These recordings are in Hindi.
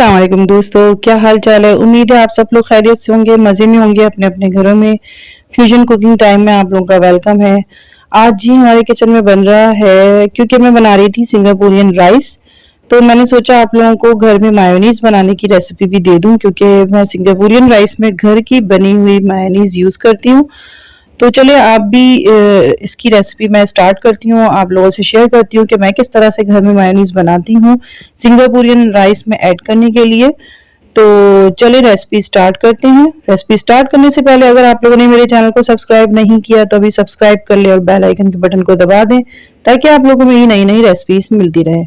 अस्सलाम वालेकुम दोस्तों, क्या हाल चाल है। उम्मीद है आप सब लोग खैरियत से होंगे, मजे में होंगे अपने अपने घरों में। फ्यूजन कुकिंग टाइम में आप लोगों का वेलकम है। आज जी हमारे किचन में बन रहा है, क्योंकि मैं बना रही थी सिंगापुरियन राइस, तो मैंने सोचा आप लोगों को घर में मायोनीज बनाने की रेसिपी भी दे दूं, क्योंकि मैं सिंगापुरियन राइस में घर की बनी हुई मायोनीज यूज करती हूँ। तो चलिए आप भी इसकी रेसिपी मैं स्टार्ट करती हूँ, आप लोगों से शेयर करती हूँ कि मैं किस तरह से घर में मायोनीज बनाती हूँ सिंगापुरियन राइस में ऐड करने के लिए। तो चलिए रेसिपी स्टार्ट करते हैं। रेसिपी स्टार्ट करने से पहले अगर आप लोगों ने मेरे चैनल को सब्सक्राइब नहीं किया तो अभी सब्सक्राइब कर ले और बेल आइकन के बटन को दबा दें, ताकि आप लोगों को मेरी नई नई रेसिपीज मिलती रहे।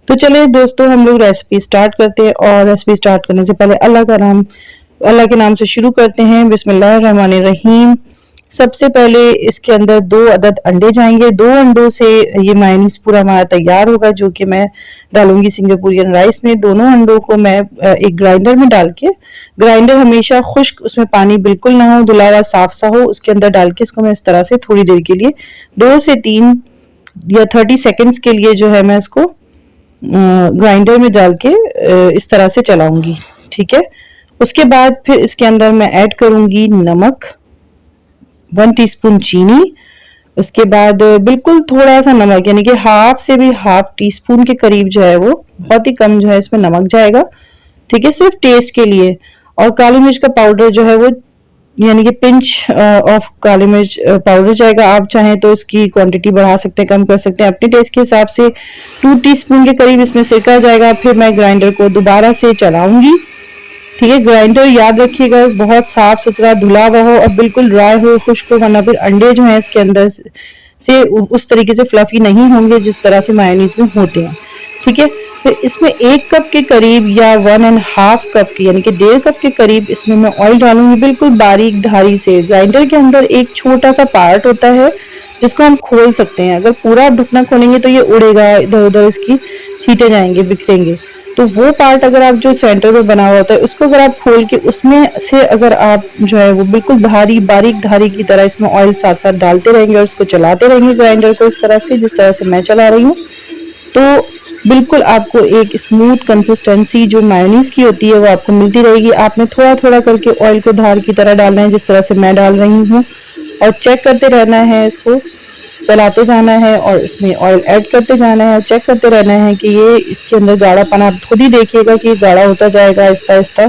तो चलिए दोस्तों हम लोग रेसिपी स्टार्ट करते हैं, और रेसिपी स्टार्ट करने से पहले अल्लाह के नाम से शुरू करते हैं। बिस्मिल्लाहिर्रहमानिर्रहीम। सबसे पहले इसके अंदर 2 अदद अंडे जाएंगे। 2 अंडों से ये मायोनीज पूरा हमारा तैयार होगा, जो कि मैं डालूंगी सिंगापुरियन राइस में। दोनों अंडों को मैं एक ग्राइंडर में डाल के, ग्राइंडर हमेशा खुश्क, उसमें पानी बिल्कुल ना हो, धुला हुआ साफ सा हो, उसके अंदर डाल के इसको मैं इस तरह से थोड़ी देर के लिए 2 से 3 या 30 सेकेंड्स के लिए जो है मैं इसको ग्राइंडर में डाल के इस तरह से चलाऊंगी। ठीक है। उसके बाद फिर इसके अंदर मैं ऐड करूंगी नमक, 1 टीस्पून चीनी, उसके बाद बिल्कुल थोड़ा सा नमक, यानी कि हाफ से भी हाफ टी स्पून के करीब जो है वो बहुत ही कम जो है इसमें नमक जाएगा। ठीक है, सिर्फ टेस्ट के लिए। और काली मिर्च का पाउडर जो है वो, यानी कि पिंच ऑफ काली मिर्च पाउडर जाएगा। आप चाहें तो इसकी क्वांटिटी बढ़ा सकते हैं, कम कर सकते हैं अपने टेस्ट के हिसाब से। 2 टीस्पून के करीब इसमें सिरका जाएगा। फिर मैं ग्राइंडर को दोबारा से चलाऊंगी। ठीक है, ग्राइंडर याद रखिएगा बहुत साफ सुथरा धुला हुआ हो और बिल्कुल ड्राई हो, खुश्क हो, वरना फिर अंडे जो हैं इसके अंदर से उस तरीके से फ्लफी नहीं होंगे जिस तरह से मायोनीज में होते हैं। ठीक है, फिर इसमें 1 कप के करीब या 1.5 कप की, यानी कि 1.5 कप के करीब इसमें मैं ऑयल डालूंगी, बिल्कुल बारीक धारी से। ग्राइंडर के अंदर एक छोटा सा पार्ट होता है जिसको हम खोल सकते हैं। अगर पूरा ढकना खोलेंगे तो ये उड़ेगा, इधर उधर इसकी छींटे जाएंगे, बिखरेंगे। तो वो पार्ट अगर आप जो सेंटर में बना हुआ होता है उसको अगर आप खोल के उसमें से अगर आप जो है वो बिल्कुल बारीक धारी की तरह इसमें ऑयल साथ साथ डालते रहेंगे और उसको चलाते रहेंगे ग्राइंडर को इस तरह से, जिस तरह से मैं चला रही हूँ, तो बिल्कुल आपको एक स्मूथ कंसिस्टेंसी जो मायोनीज की होती है वो आपको मिलती रहेगी। आपने थोड़ा थोड़ा करके ऑयल को धार की तरह डालना है, जिस तरह से मैं डाल रही हूँ, और चेक करते रहना है, इसको चलाते जाना है और इसमें ऑयल ऐड करते जाना है। चेक करते रहना है कि ये इसके अंदर गाढ़ापन, आप खुद ही देखिएगा कि गाढ़ा होता जाएगा आहिस्ता आहिस्ता।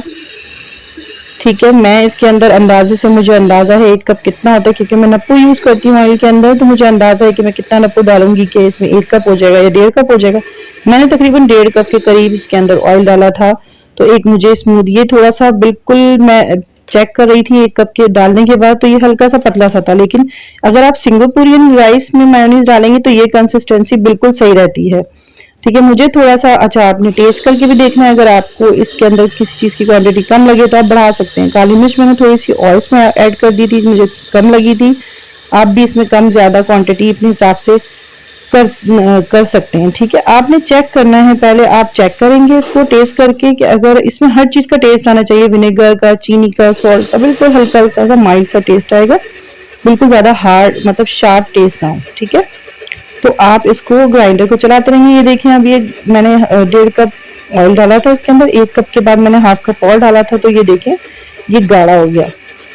ठीक है, मैं इसके अंदर अंदाजे से, मुझे अंदाजा है 1 कप कितना होता है, क्योंकि मैं नप्पू यूज करती हूँ ऑयल के अंदर, तो मुझे अंदाजा है कि मैं कितना नप्पू डालूंगी कि इसमें 1 कप हो जाएगा या 1.5 कप हो जाएगा। मैंने तकरीबन 1.5 कप के करीब इसके अंदर ऑयल डाला था। तो एक मुझे स्मूथ, ये थोड़ा सा बिल्कुल मैं चेक कर रही थी 1 कप के डालने के बाद, तो ये हल्का सा पतला सा था। लेकिन अगर आप सिंगापुरियन राइस में मायोनीज डालेंगे तो ये कंसिस्टेंसी बिल्कुल सही रहती है। ठीक है, मुझे थोड़ा सा, अच्छा आपने टेस्ट करके भी देखना है, अगर आपको इसके अंदर किसी चीज की क्वांटिटी कम लगे तो आप बढ़ा सकते हैं। काली मिर्च मैंने थोड़ी सी ऑयल्स में ऐड कर दी थी, मुझे कम लगी थी। आप भी इसमें कम ज्यादा क्वांटिटी अपने हिसाब से कर सकते हैं। ठीक है, आपने चेक करना है, पहले आप चेक करेंगे इसको टेस्ट करके कि अगर इसमें हर चीज का टेस्ट आना चाहिए, विनेगर का, चीनी का, सॉल्ट का, बिल्कुल हल्का हल्का सा माइल्ड सा टेस्ट आएगा, बिल्कुल ज्यादा हार्ड मतलब शार्प टेस्ट ना हो। ठीक है, तो आप इसको ग्राइंडर को चलाते रहेंगे। ये देखें, अब ये मैंने 1.5 कप ऑयल डाला था इसके अंदर, 1 कप के बाद मैंने हाफ कप और डाला था, तो ये देखें ये गाढ़ा हो गया।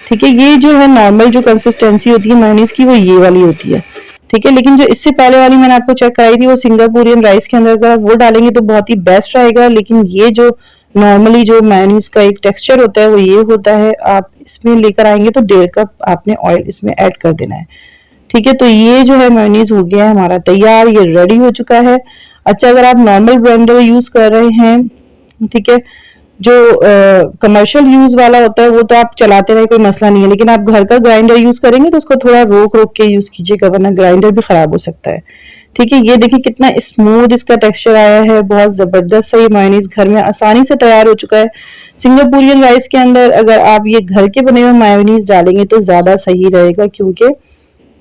ठीक है, ये जो है नॉर्मल जो कंसिस्टेंसी होती है मायोनीज की वो ये वाली होती है। ठीक है, लेकिन जो इससे पहले वाली मैंने आपको चेक कराई थी वो सिंगापुरियन राइस के अंदर अगर आप वो डालेंगे तो बहुत ही बेस्ट रहेगा। लेकिन ये जो नॉर्मली जो मायोनीज का एक टेक्सचर होता है वो ये होता है। आप इसमें लेकर आएंगे तो 1.5 कप आपने ऑयल इसमें ऐड कर देना है। ठीक है, तो ये जो है मायोनीज हो गया है हमारा तैयार, ये रेडी हो चुका है। अच्छा, अगर आप नॉर्मल ब्लेंडर यूज कर रहे हैं, ठीक है, जो कमर्शियल यूज वाला होता है वो तो आप चलाते रहे, कोई मसला नहीं है। लेकिन आप घर का ग्राइंडर यूज करेंगे तो उसको थोड़ा रोक रोक के यूज कीजिएगा, वरना ग्राइंडर भी खराब हो सकता है। ठीक है, ये देखिए कितना स्मूथ इसका टेक्सचर आया है, बहुत जबरदस्त सा ये मायोनीज घर में आसानी से तैयार हो चुका है। सिंगापुरियन राइस के अंदर अगर आप ये घर के बने हुए मायोनीज डालेंगे तो ज्यादा सही रहेगा, क्योंकि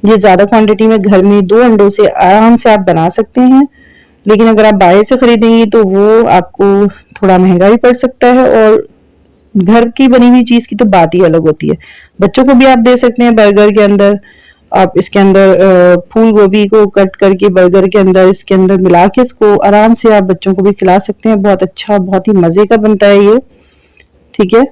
ये ज्यादा क्वांटिटी में घर में 2 अंडों से आराम से आप बना सकते हैं। लेकिन अगर आप बाहर से खरीदेंगे तो वो आपको थोड़ा महंगा भी पड़ सकता है, और घर की बनी हुई चीज की तो बात ही अलग होती है। बच्चों को भी आप दे सकते हैं बर्गर के अंदर, आप इसके अंदर फूल गोभी को कट करके बर्गर के अंदर इसके अंदर मिला के इसको आराम से आप बच्चों को भी खिला सकते हैं। बहुत अच्छा, बहुत ही मजे का बनता है ये। ठीक है,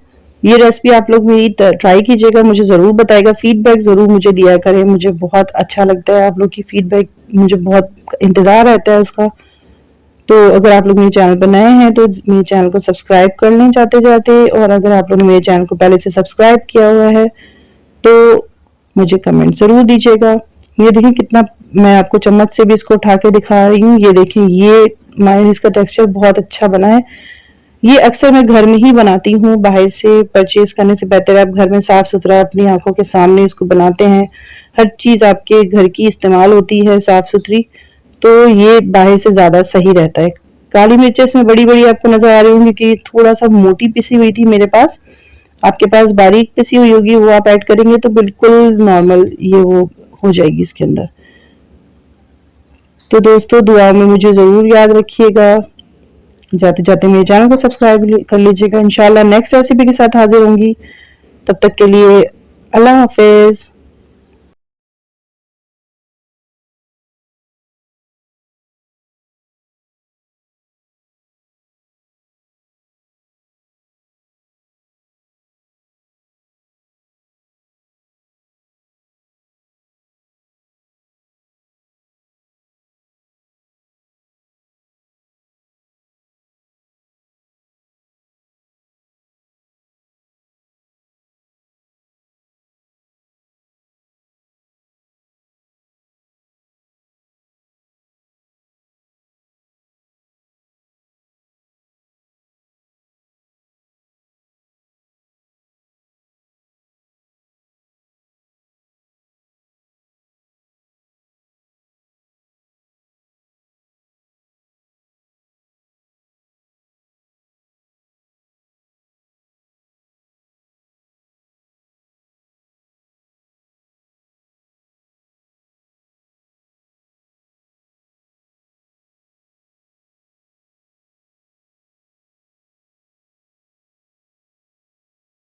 ये रेसिपी आप लोग मेरी ट्राई कीजिएगा, मुझे जरूर बताएगा, फीडबैक जरूर मुझे दिया करें, मुझे बहुत अच्छा लगता है आप लोग की फीडबैक, मुझे बहुत इंतजार रहता है उसका। तो अगर आप लोग मेरे चैनल पर नए हैं तो मेरे चैनल को सब्सक्राइब कर लें जाते जाते, और अगर आप लोगों ने मेरे चैनल को पहले से सब्सक्राइब किया हुआ है तो मुझे कमेंट जरूर दीजिएगा। ये देखिए कितना, मैं आपको चम्मच से भी इसको उठा के दिखा रही हूँ। ये देखें, ये मायोनीज का टेक्सचर बहुत अच्छा बना है। ये अक्सर मैं घर में ही बनाती हूँ, बाहर से परचेज करने से बेहतर है आप घर में साफ सुथरा अपनी आंखों के सामने इसको बनाते हैं। हर चीज आपके घर की इस्तेमाल होती है साफ सुथरी, तो ये बाहर से ज्यादा सही रहता है। काली मिर्चें इसमें बड़ी बड़ी आपको नजर आ रही होंगी कि थोड़ा सा मोटी पिसी हुई थी मेरे पास, आपके पास बारीक पिसी हुई होगी, वो आप ऐड करेंगे तो बिल्कुल नॉर्मल ये वो हो जाएगी इसके अंदर। तो दोस्तों दुआओं में मुझे जरूर याद रखिएगा, जाते जाते मेरे चैनल को सब्सक्राइब कर लीजिएगा। इंशाल्लाह नेक्स्ट रेसिपी के साथ हाजिर होंगी, तब तक के लिए अल्लाह हाफिज।